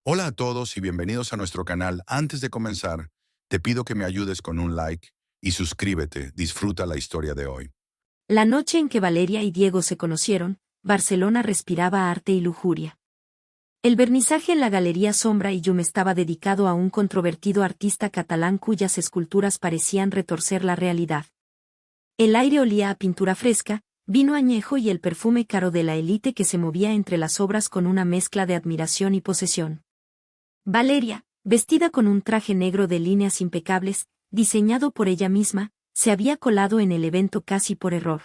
Hola a todos y bienvenidos a nuestro canal. Antes de comenzar, te pido que me ayudes con un like y suscríbete. Disfruta la historia de hoy. La noche en que Valeria y Diego se conocieron, Barcelona respiraba arte y lujuria. El vernizaje en la Galería Sombra y Llum estaba dedicado a un controvertido artista catalán cuyas esculturas parecían retorcer la realidad. El aire olía a pintura fresca, vino añejo y el perfume caro de la élite que se movía entre las obras con una mezcla de admiración y posesión. Valeria, vestida con un traje negro de líneas impecables, diseñado por ella misma, se había colado en el evento casi por error.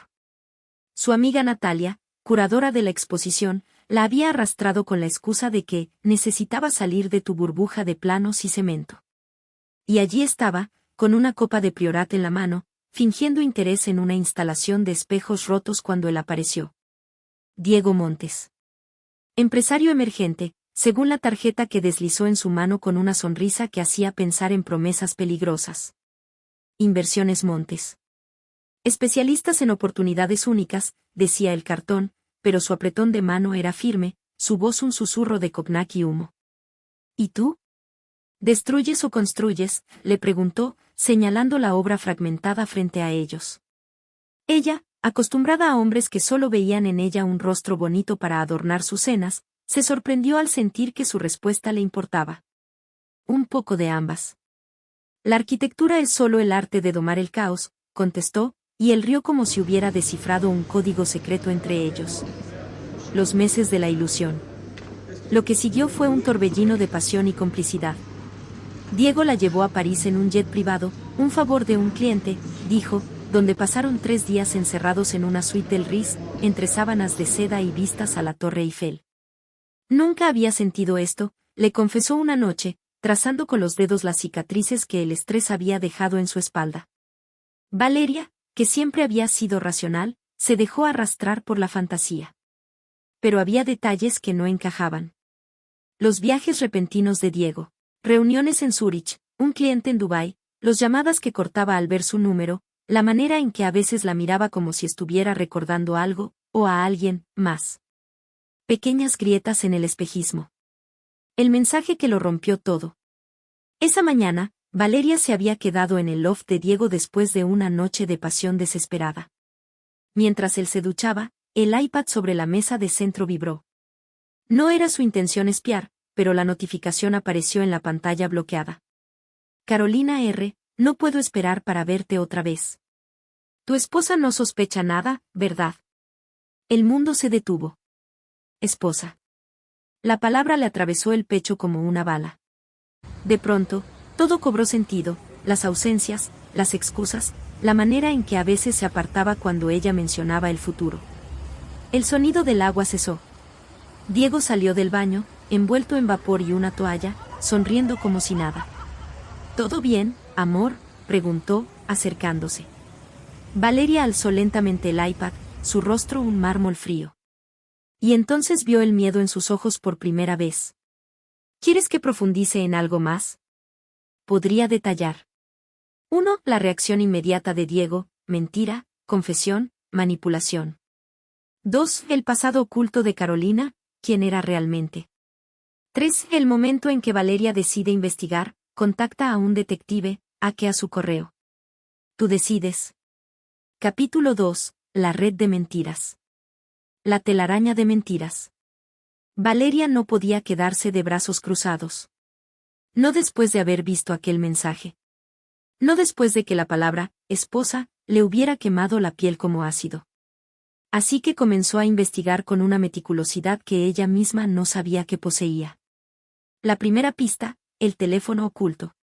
Su amiga Natalia, curadora de la exposición, la había arrastrado con la excusa de que necesitaba salir de tu burbuja de planos y cemento. Y allí estaba, con una copa de Priorat en la mano, fingiendo interés en una instalación de espejos rotos cuando él apareció. Diego Montes. Empresario emergente, según la tarjeta que deslizó en su mano con una sonrisa que hacía pensar en promesas peligrosas. Inversiones Montes. Especialistas en oportunidades únicas, decía el cartón, pero su apretón de mano era firme, su voz un susurro de cognac y humo. ¿Y tú? ¿Destruyes o construyes?, le preguntó, señalando la obra fragmentada frente a ellos. Ella, acostumbrada a hombres que solo veían en ella un rostro bonito para adornar sus cenas, se sorprendió al sentir que su respuesta le importaba. Un poco de ambas. La arquitectura es solo el arte de domar el caos, contestó, y él rió como si hubiera descifrado un código secreto entre ellos. Los meses de la ilusión. Lo que siguió fue un torbellino de pasión y complicidad. Diego la llevó a París en un jet privado, un favor de un cliente, dijo, donde pasaron 3 días encerrados en una suite del Ritz, entre sábanas de seda y vistas a la Torre Eiffel. Nunca había sentido esto, le confesó una noche, trazando con los dedos las cicatrices que el estrés había dejado en su espalda. Valeria, que siempre había sido racional, se dejó arrastrar por la fantasía. Pero había detalles que no encajaban. Los viajes repentinos de Diego, reuniones en Zúrich, un cliente en Dubái, los llamadas que cortaba al ver su número, la manera en que a veces la miraba como si estuviera recordando algo, o a alguien más. Pequeñas grietas en el espejismo. El mensaje que lo rompió todo. Esa mañana, Valeria se había quedado en el loft de Diego después de una noche de pasión desesperada. Mientras él se duchaba, el iPad sobre la mesa de centro vibró. No era su intención espiar, pero la notificación apareció en la pantalla bloqueada. Carolina R., no puedo esperar para verte otra vez. Tu esposa no sospecha nada, ¿verdad? El mundo se detuvo. Esposa. La palabra le atravesó el pecho como una bala. De pronto, todo cobró sentido, las ausencias, las excusas, la manera en que a veces se apartaba cuando ella mencionaba el futuro. El sonido del agua cesó. Diego salió del baño, envuelto en vapor y una toalla, sonriendo como si nada. ¿Todo bien, amor?, preguntó, acercándose. Valeria alzó lentamente el iPad, su rostro un mármol frío. Y entonces vio el miedo en sus ojos por primera vez. ¿Quieres que profundice en algo más? Podría detallar. 1. La reacción inmediata de Diego, mentira, confesión, manipulación. 2. El pasado oculto de Carolina, quién era realmente. 3. El momento en que Valeria decide investigar, contacta a un detective, hackea su correo. Tú decides. Capítulo 2. La red de mentiras. La telaraña de mentiras. Valeria no podía quedarse de brazos cruzados. No después de haber visto aquel mensaje. No después de que la palabra, esposa, le hubiera quemado la piel como ácido. Así que comenzó a investigar con una meticulosidad que ella misma no sabía que poseía. La primera pista, el teléfono oculto.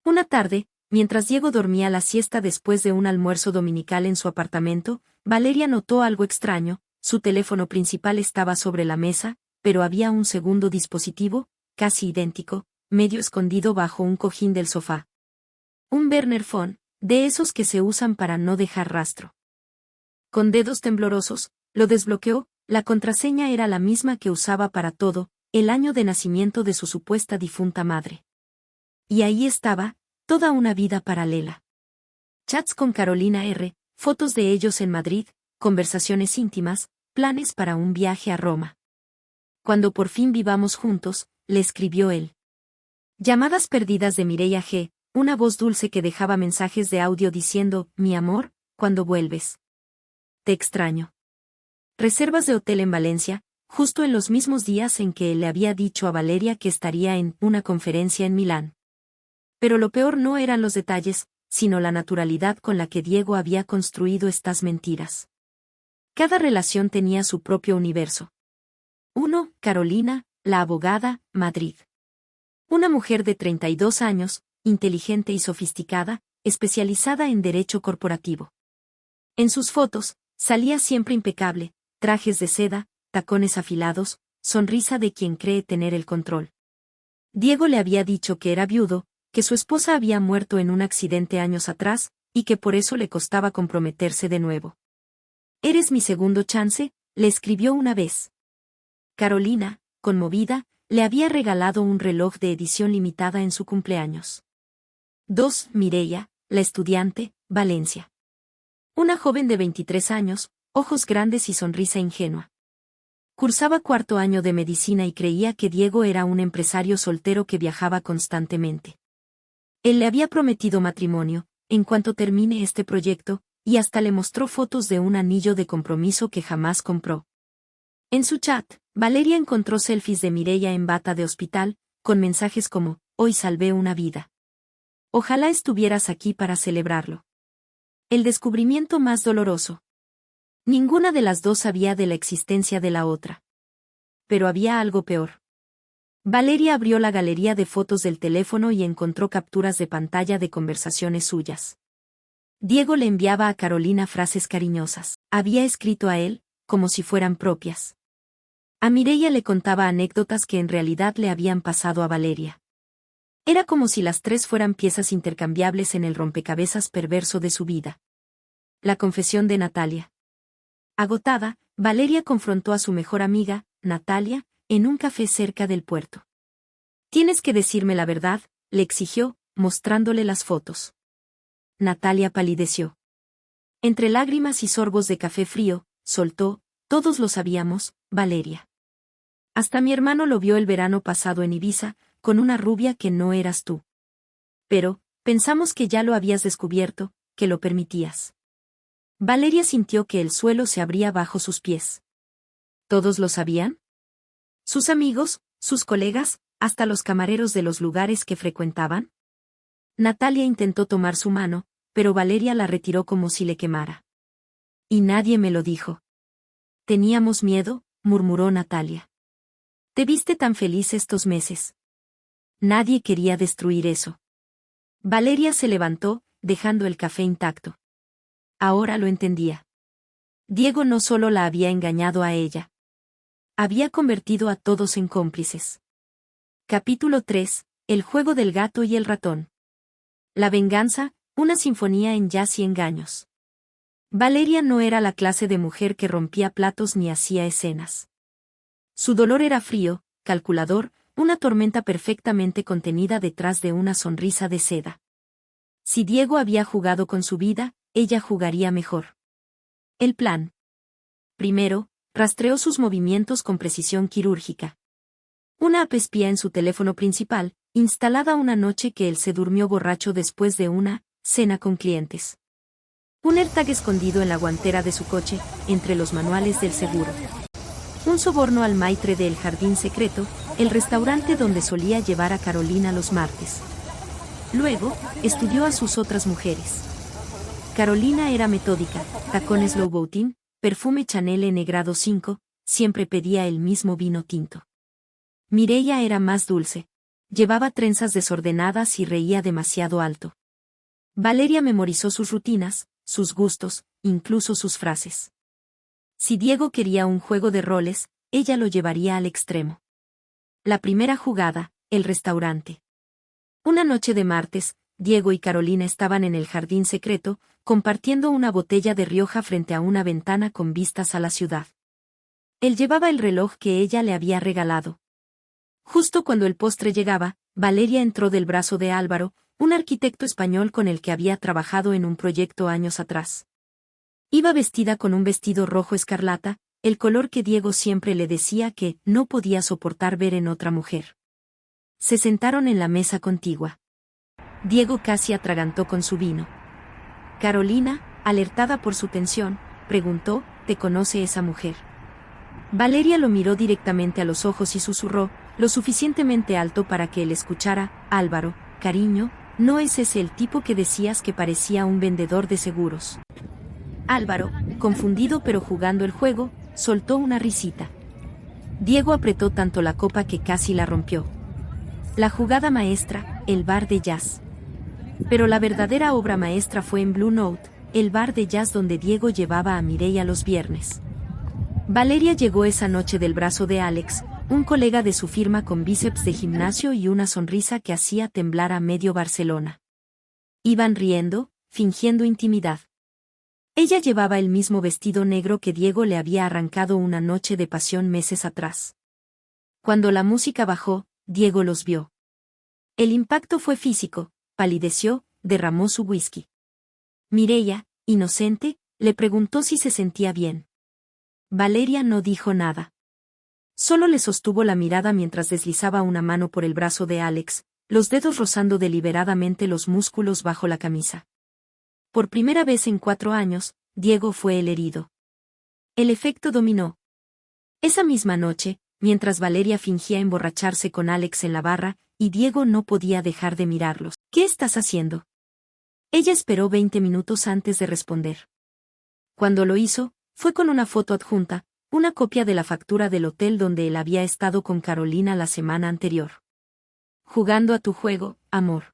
Una tarde, mientras Diego dormía la siesta después de un almuerzo dominical en su apartamento, Valeria notó algo extraño. Su teléfono principal estaba sobre la mesa, pero había un segundo dispositivo, casi idéntico, medio escondido bajo un cojín del sofá. Un burner phone, de esos que se usan para no dejar rastro. Con dedos temblorosos, lo desbloqueó, la contraseña era la misma que usaba para todo, el año de nacimiento de su supuesta difunta madre. Y ahí estaba, toda una vida paralela. Chats con Carolina R., fotos de ellos en Madrid, conversaciones íntimas, planes para un viaje a Roma. Cuando por fin vivamos juntos, le escribió él. Llamadas perdidas de Mireia G., una voz dulce que dejaba mensajes de audio diciendo, mi amor, ¿cuándo vuelves? Te extraño. Reservas de hotel en Valencia, justo en los mismos días en que él le había dicho a Valeria que estaría en una conferencia en Milán. Pero lo peor no eran los detalles, sino la naturalidad con la que Diego había construido estas mentiras. Cada relación tenía su propio universo. 1. Carolina, la abogada, Madrid. Una mujer de 32 años, inteligente y sofisticada, especializada en derecho corporativo. En sus fotos, salía siempre impecable, trajes de seda, tacones afilados, sonrisa de quien cree tener el control. Diego le había dicho que era viudo, que su esposa había muerto en un accidente años atrás, y que por eso le costaba comprometerse de nuevo. «Eres mi segundo chance», le escribió una vez. Carolina, conmovida, le había regalado un reloj de edición limitada en su cumpleaños. 2. Mireia, la estudiante, Valencia. Una joven de 23 años, ojos grandes y sonrisa ingenua. Cursaba cuarto año de medicina y creía que Diego era un empresario soltero que viajaba constantemente. Él le había prometido matrimonio, en cuanto termine este proyecto, y hasta le mostró fotos de un anillo de compromiso que jamás compró. En su chat, Valeria encontró selfies de Mireia en bata de hospital, con mensajes como, hoy salvé una vida. Ojalá estuvieras aquí para celebrarlo. El descubrimiento más doloroso. Ninguna de las dos sabía de la existencia de la otra. Pero había algo peor. Valeria abrió la galería de fotos del teléfono y encontró capturas de pantalla de conversaciones suyas. Diego le enviaba a Carolina frases cariñosas. Había escrito a él, como si fueran propias. A Mireia le contaba anécdotas que en realidad le habían pasado a Valeria. Era como si las tres fueran piezas intercambiables en el rompecabezas perverso de su vida. La confesión de Natalia. Agotada, Valeria confrontó a su mejor amiga, Natalia, en un café cerca del puerto. «Tienes que decirme la verdad», le exigió, mostrándole las fotos. Natalia palideció. Entre lágrimas y sorbos de café frío, soltó, «Todos lo sabíamos, Valeria. Hasta mi hermano lo vio el verano pasado en Ibiza, con una rubia que no eras tú. Pero, pensamos que ya lo habías descubierto, que lo permitías». Valeria sintió que el suelo se abría bajo sus pies. ¿Todos lo sabían? ¿Sus amigos, sus colegas, hasta los camareros de los lugares que frecuentaban? Natalia intentó tomar su mano, pero Valeria la retiró como si le quemara. «Y nadie me lo dijo». «Teníamos miedo», murmuró Natalia. «Te viste tan feliz estos meses». Nadie quería destruir eso. Valeria se levantó, dejando el café intacto. Ahora lo entendía. Diego no solo la había engañado a ella. Había convertido a todos en cómplices. Capítulo 3. El juego del gato y el ratón. La venganza, una sinfonía en jazz y engaños. Valeria no era la clase de mujer que rompía platos ni hacía escenas. Su dolor era frío, calculador, una tormenta perfectamente contenida detrás de una sonrisa de seda. Si Diego había jugado con su vida, ella jugaría mejor. El plan. Primero, rastreó sus movimientos con precisión quirúrgica. Una app espía en su teléfono principal, instalada una noche que él se durmió borracho después de una cena con clientes. Un AirTag escondido en la guantera de su coche, entre los manuales del seguro. Un soborno al maitre de El Jardín Secreto, el restaurante donde solía llevar a Carolina los martes. Luego, estudió a sus otras mujeres. Carolina era metódica, tacones Louboutin, perfume Chanel N grado 5, siempre pedía el mismo vino tinto. Mireia era más dulce. Llevaba trenzas desordenadas y reía demasiado alto. Valeria memorizó sus rutinas, sus gustos, incluso sus frases. Si Diego quería un juego de roles, ella lo llevaría al extremo. La primera jugada, el restaurante. Una noche de martes, Diego y Carolina estaban en El Jardín Secreto, compartiendo una botella de Rioja frente a una ventana con vistas a la ciudad. Él llevaba el reloj que ella le había regalado. Justo cuando el postre llegaba, Valeria entró del brazo de Álvaro, un arquitecto español con el que había trabajado en un proyecto años atrás. Iba vestida con un vestido rojo escarlata, el color que Diego siempre le decía que no podía soportar ver en otra mujer. se sentaron en la mesa contigua. Diego casi atragantó con su vino. Carolina, alertada por su tensión, preguntó, ¿te conoce esa mujer? Valeria lo miró directamente a los ojos y susurró, lo suficientemente alto para que él escuchara, Álvaro, cariño, ¿no es ese el tipo que decías que parecía un vendedor de seguros? Álvaro, confundido pero jugando el juego, soltó una risita. Diego apretó tanto la copa que casi la rompió. La jugada maestra, el bar de jazz. Pero la verdadera obra maestra fue en Blue Note, el bar de jazz donde Diego llevaba a Mireia los viernes. Valeria llegó esa noche del brazo de Alex, un colega de su firma con bíceps de gimnasio y una sonrisa que hacía temblar a medio Barcelona. Iban riendo, fingiendo intimidad. Ella llevaba el mismo vestido negro que Diego le había arrancado una noche de pasión meses atrás. Cuando la música bajó, Diego los vio. El impacto fue físico, palideció, derramó su whisky. Mireia, inocente, le preguntó si se sentía bien. Valeria no dijo nada. Solo le sostuvo la mirada mientras deslizaba una mano por el brazo de Alex, los dedos rozando deliberadamente los músculos bajo la camisa. Por primera vez en 4 años, Diego fue el herido. El efecto dominó. Esa misma noche, mientras Valeria fingía emborracharse con Alex en la barra, y Diego no podía dejar de mirarlos. ¿Qué estás haciendo? Ella esperó 20 minutos antes de responder. Cuando lo hizo, fue con una foto adjunta, una copia de la factura del hotel donde él había estado con Carolina la semana anterior. Jugando a tu juego, amor.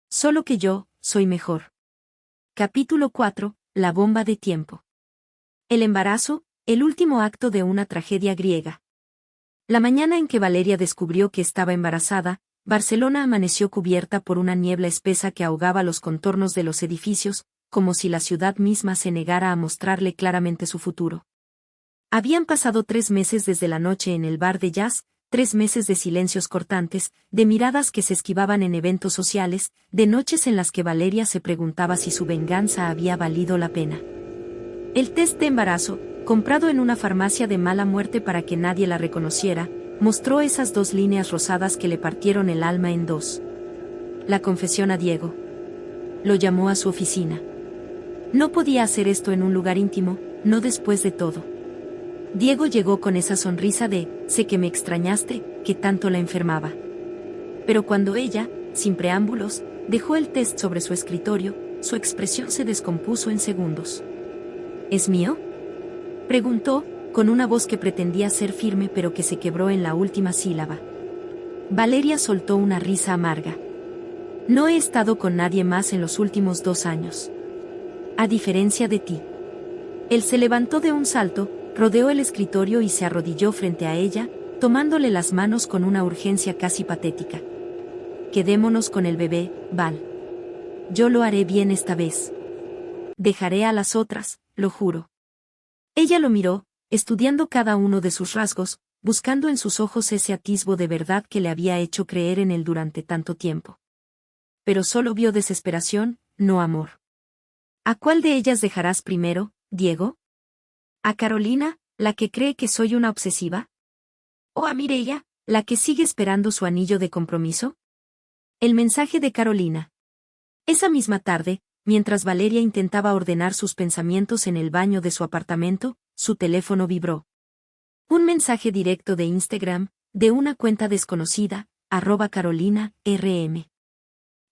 Solo que yo, soy mejor. Capítulo 4, la bomba de tiempo. El embarazo, el último acto de una tragedia griega. La mañana en que Valeria descubrió que estaba embarazada, Barcelona amaneció cubierta por una niebla espesa que ahogaba los contornos de los edificios, como si la ciudad misma se negara a mostrarle claramente su futuro. Habían pasado 3 meses desde la noche en el bar de jazz, 3 meses de silencios cortantes, de miradas que se esquivaban en eventos sociales, de noches en las que Valeria se preguntaba si su venganza había valido la pena. El test de embarazo, comprado en una farmacia de mala muerte para que nadie la reconociera, mostró esas 2 líneas rosadas que le partieron el alma en 2. La confesión a Diego. Lo llamó a su oficina. No podía hacer esto en un lugar íntimo, no después de todo. Diego llegó con esa sonrisa de, sé que me extrañaste, que tanto la enfermaba. Pero cuando ella, sin preámbulos, dejó el test sobre su escritorio, su expresión se descompuso en segundos. ¿Es mío?, preguntó, con una voz que pretendía ser firme pero que se quebró en la última sílaba. Valeria soltó una risa amarga. No he estado con nadie más en los últimos 2 años. A diferencia de ti. Él se levantó de un salto, rodeó el escritorio y se arrodilló frente a ella, tomándole las manos con una urgencia casi patética. Quedémonos con el bebé, Val. Yo lo haré bien esta vez. Dejaré a las otras, lo juro. Ella lo miró, estudiando cada uno de sus rasgos, buscando en sus ojos ese atisbo de verdad que le había hecho creer en él durante tanto tiempo. Pero solo vio desesperación, no amor. ¿A cuál de ellas dejarás primero, Diego? ¿A Carolina, la que cree que soy una obsesiva? ¿O a Mireia, la que sigue esperando su anillo de compromiso? El mensaje de Carolina. Esa misma tarde, mientras Valeria intentaba ordenar sus pensamientos en el baño de su apartamento, su teléfono vibró. Un mensaje directo de Instagram, de una cuenta desconocida, @CarolinaRM.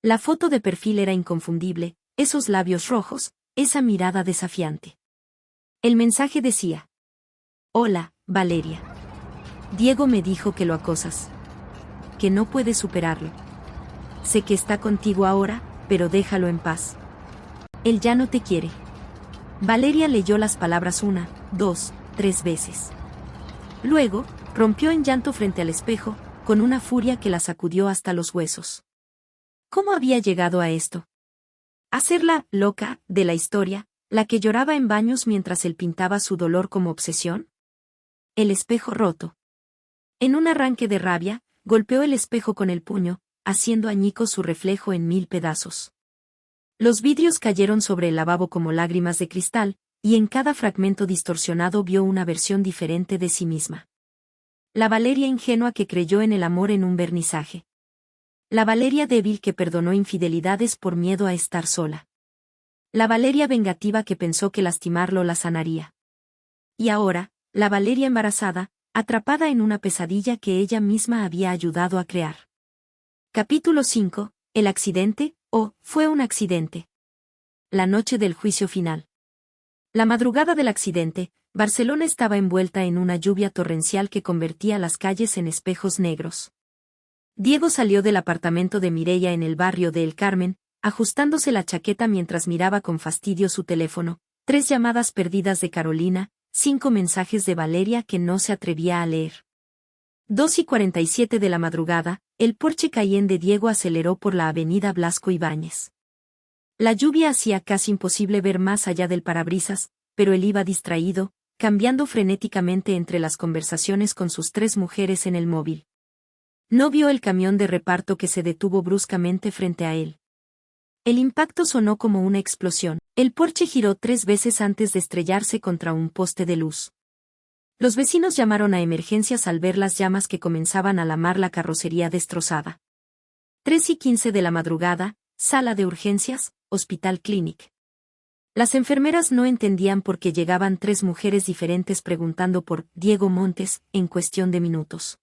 La foto de perfil era inconfundible, esos labios rojos, esa mirada desafiante. El mensaje decía: Hola, Valeria. Diego me dijo que lo acosas. Que no puedes superarlo. Sé que está contigo ahora, pero déjalo en paz. Él ya no te quiere. Valeria leyó las palabras 1, 2, 3 veces. Luego, rompió en llanto frente al espejo, con una furia que la sacudió hasta los huesos. ¿Cómo había llegado a esto? A ser la loca de la historia, la que lloraba en baños mientras él pintaba su dolor como obsesión. El espejo roto. En un arranque de rabia, golpeó el espejo con el puño, haciendo añicos su reflejo en 1000 pedazos. Los vidrios cayeron sobre el lavabo como lágrimas de cristal, y en cada fragmento distorsionado vio una versión diferente de sí misma. La Valeria ingenua que creyó en el amor en un vernizaje. La Valeria débil que perdonó infidelidades por miedo a estar sola. La Valeria vengativa que pensó que lastimarlo la sanaría. Y ahora, la Valeria embarazada, atrapada en una pesadilla que ella misma había ayudado a crear. Capítulo 5. El accidente, fue un accidente. La noche del juicio final. La madrugada del accidente, Barcelona estaba envuelta en una lluvia torrencial que convertía las calles en espejos negros. Diego salió del apartamento de Mireia en el barrio de El Carmen, ajustándose la chaqueta mientras miraba con fastidio su teléfono, 3 llamadas perdidas de Carolina, 5 mensajes de Valeria que no se atrevía a leer. 2:47 de la madrugada, el Porsche Cayenne de Diego aceleró por la avenida Blasco Ibáñez. La lluvia hacía casi imposible ver más allá del parabrisas, pero él iba distraído, cambiando frenéticamente entre las conversaciones con sus 3 mujeres en el móvil. No vio el camión de reparto que se detuvo bruscamente frente a él. El impacto sonó como una explosión. El Porsche giró 3 veces antes de estrellarse contra un poste de luz. Los vecinos llamaron a emergencias al ver las llamas que comenzaban a lamar la carrocería destrozada. 3:15 de la madrugada, sala de urgencias, Hospital Clinic. Las enfermeras no entendían por qué llegaban 3 mujeres diferentes preguntando por Diego Montes en cuestión de minutos.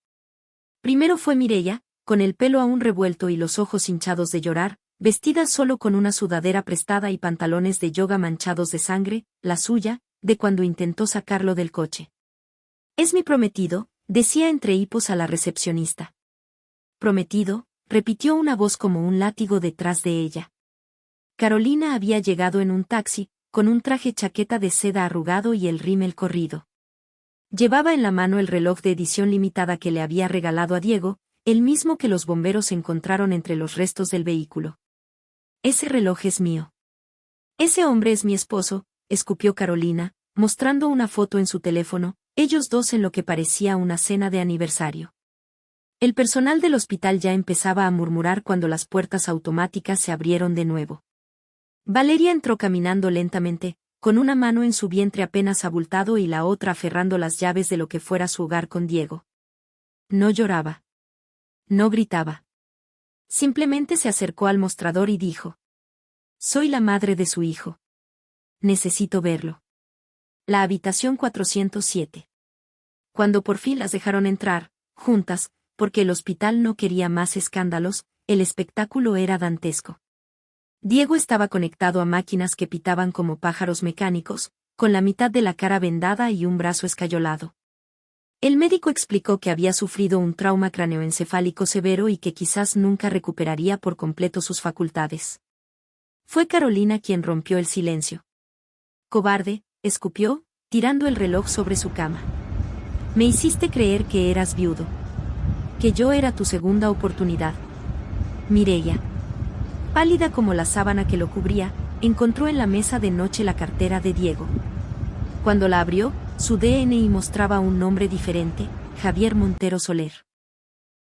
Primero fue Mireia, con el pelo aún revuelto y los ojos hinchados de llorar, vestida solo con una sudadera prestada y pantalones de yoga manchados de sangre, la suya, de cuando intentó sacarlo del coche. «Es mi prometido», decía entre hipos a la recepcionista. «Prometido», repitió una voz como un látigo detrás de ella. Carolina había llegado en un taxi, con un traje chaqueta de seda arrugado y el rímel corrido. Llevaba en la mano el reloj de edición limitada que le había regalado a Diego, el mismo que los bomberos encontraron entre los restos del vehículo. «Ese reloj es mío». «Ese hombre es mi esposo», escupió Carolina, mostrando una foto en su teléfono, ellos 2 en lo que parecía una cena de aniversario. El personal del hospital ya empezaba a murmurar cuando las puertas automáticas se abrieron de nuevo. Valeria entró caminando lentamente, con una mano en su vientre apenas abultado y la otra aferrando las llaves de lo que fuera su hogar con Diego. No lloraba. No gritaba. Simplemente se acercó al mostrador y dijo: «Soy la madre de su hijo. Necesito verlo». La habitación 407. Cuando por fin las dejaron entrar, juntas, porque el hospital no quería más escándalos, el espectáculo era dantesco. Diego estaba conectado a máquinas que pitaban como pájaros mecánicos, con la mitad de la cara vendada y un brazo escayolado. El médico explicó que había sufrido un trauma craneoencefálico severo y que quizás nunca recuperaría por completo sus facultades. Fue Carolina quien rompió el silencio. «Cobarde», escupió, tirando el reloj sobre su cama. «Me hiciste creer que eras viudo. Que yo era tu segunda oportunidad». Mireia, pálida como la sábana que lo cubría, encontró en la mesa de noche la cartera de Diego. Cuando la abrió, su DNI mostraba un nombre diferente, Javier Montero Soler.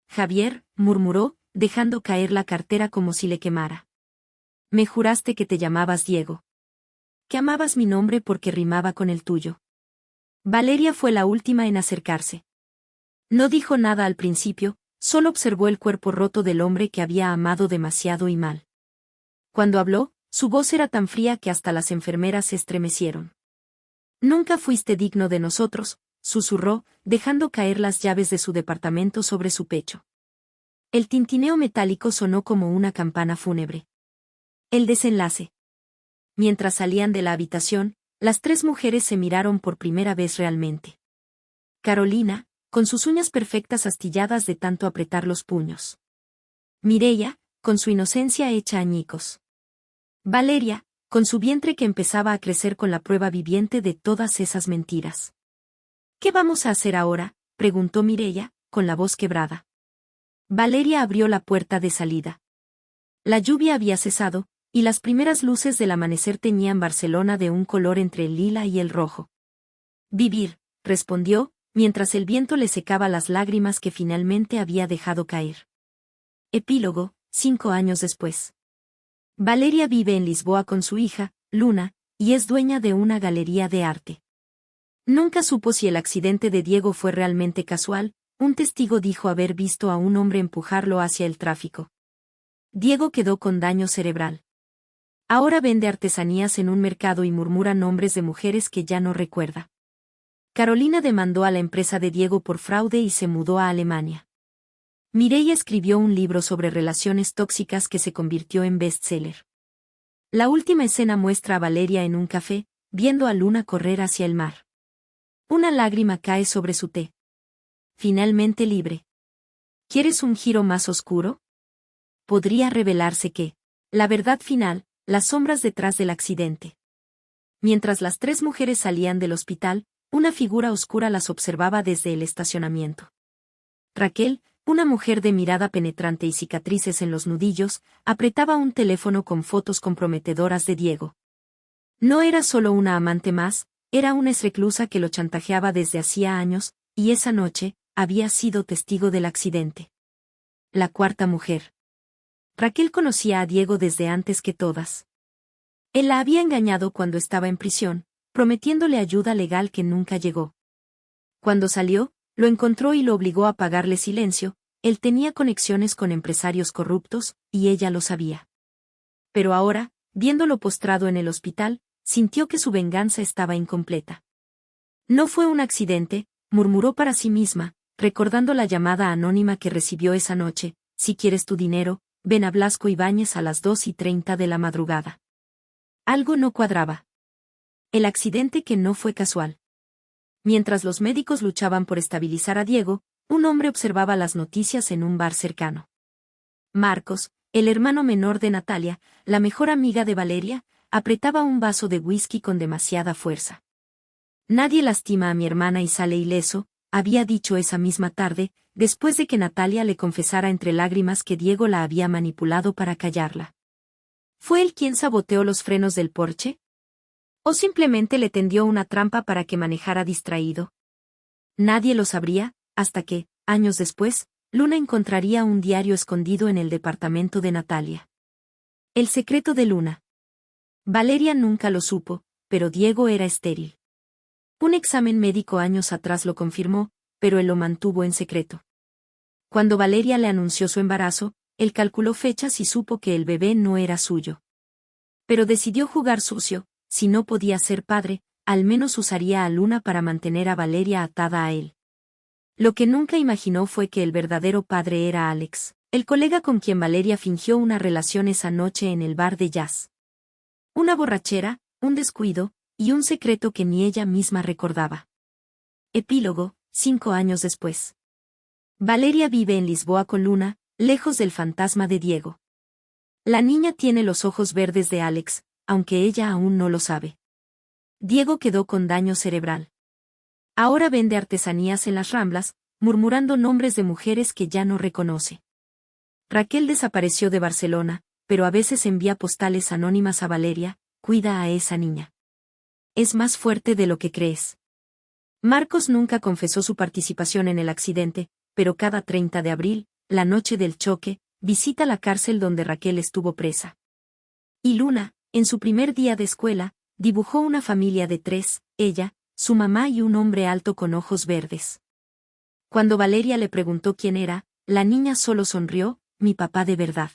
«Javier», murmuró, dejando caer la cartera como si le quemara. «Me juraste que te llamabas Diego. Que amabas mi nombre porque rimaba con el tuyo». Valeria fue la última en acercarse. No dijo nada al principio, solo observó el cuerpo roto del hombre que había amado demasiado y mal. Cuando habló, su voz era tan fría que hasta las enfermeras se estremecieron. «Nunca fuiste digno de nosotros», susurró, dejando caer las llaves de su departamento sobre su pecho. El tintineo metálico sonó como una campana fúnebre. El desenlace. Mientras salían de la habitación, las 3 mujeres se miraron por primera vez realmente. Carolina, con sus uñas perfectas astilladas de tanto apretar los puños. Mireia, con su inocencia hecha añicos. Valeria, con su vientre que empezaba a crecer con la prueba viviente de todas esas mentiras. «¿Qué vamos a hacer ahora?», preguntó Mireia, con la voz quebrada. Valeria abrió la puerta de salida. La lluvia había cesado, y las primeras luces del amanecer teñían Barcelona de un color entre el lila y el rojo. «Vivir», respondió, mientras el viento le secaba las lágrimas que finalmente había dejado caer. Epílogo, 5 años después. Valeria vive en Lisboa con su hija, Luna, y es dueña de una galería de arte. Nunca supo si el accidente de Diego fue realmente casual, un testigo dijo haber visto a un hombre empujarlo hacia el tráfico. Diego quedó con daño cerebral. Ahora vende artesanías en un mercado y murmura nombres de mujeres que ya no recuerda. Carolina demandó a la empresa de Diego por fraude y se mudó a Alemania. Mireia escribió un libro sobre relaciones tóxicas que se convirtió en bestseller. La última escena muestra a Valeria en un café, viendo a Luna correr hacia el mar. Una lágrima cae sobre su té. Finalmente libre. ¿Quieres un giro más oscuro? Podría revelarse que, la verdad final, las sombras detrás del accidente. Mientras las tres mujeres salían del hospital, una figura oscura las observaba desde el estacionamiento. Raquel, una mujer de mirada penetrante y cicatrices en los nudillos, apretaba un teléfono con fotos comprometedoras de Diego. No era solo una amante más, era una exreclusa que lo chantajeaba desde hacía años, y esa noche, había sido testigo del accidente. La cuarta mujer. Raquel conocía a Diego desde antes que todas. Él la había engañado cuando estaba en prisión, prometiéndole ayuda legal que nunca llegó. Cuando salió, lo encontró y lo obligó a pagarle silencio. Él tenía conexiones con empresarios corruptos, y ella lo sabía. Pero ahora, viéndolo postrado en el hospital, sintió que su venganza estaba incompleta. No fue un accidente, murmuró para sí misma, recordando la llamada anónima que recibió esa noche: si quieres tu dinero, ven a Blasco Ibáñez a las 2:30 de la madrugada. Algo no cuadraba. El accidente que no fue casual. Mientras los médicos luchaban por estabilizar a Diego, un hombre observaba las noticias en un bar cercano. Marcos, el hermano menor de Natalia, la mejor amiga de Valeria, apretaba un vaso de whisky con demasiada fuerza. Nadie lastima a mi hermana y sale ileso, había dicho esa misma tarde, después de que Natalia le confesara entre lágrimas que Diego la había manipulado para callarla. ¿Fue él quien saboteó los frenos del Porsche? ¿O simplemente le tendió una trampa para que manejara distraído? Nadie lo sabría, hasta que, años después, Luna encontraría un diario escondido en el departamento de Natalia. El secreto de Luna. Valeria nunca lo supo, pero Diego era estéril. Un examen médico años atrás lo confirmó, pero él lo mantuvo en secreto. Cuando Valeria le anunció su embarazo, él calculó fechas y supo que el bebé no era suyo. Pero decidió jugar sucio. Si no podía ser padre, al menos usaría a Luna para mantener a Valeria atada a él. Lo que nunca imaginó fue que el verdadero padre era Alex, el colega con quien Valeria fingió una relación esa noche en el bar de jazz. Una borrachera, un descuido, y un secreto que ni ella misma recordaba. Epílogo, 5 años después. Valeria vive en Lisboa con Luna, lejos del fantasma de Diego. La niña tiene los ojos verdes de Alex, aunque ella aún no lo sabe. Diego quedó con daño cerebral. Ahora vende artesanías en las Ramblas, murmurando nombres de mujeres que ya no reconoce. Raquel desapareció de Barcelona, pero a veces envía postales anónimas a Valeria: cuida a esa niña. Es más fuerte de lo que crees. Marcos nunca confesó su participación en el accidente, pero cada 30 de abril, la noche del choque, visita la cárcel donde Raquel estuvo presa. Y Luna, en su primer día de escuela, dibujó una familia de 3, ella, su mamá y un hombre alto con ojos verdes. Cuando Valeria le preguntó quién era, la niña solo sonrió: mi papá de verdad.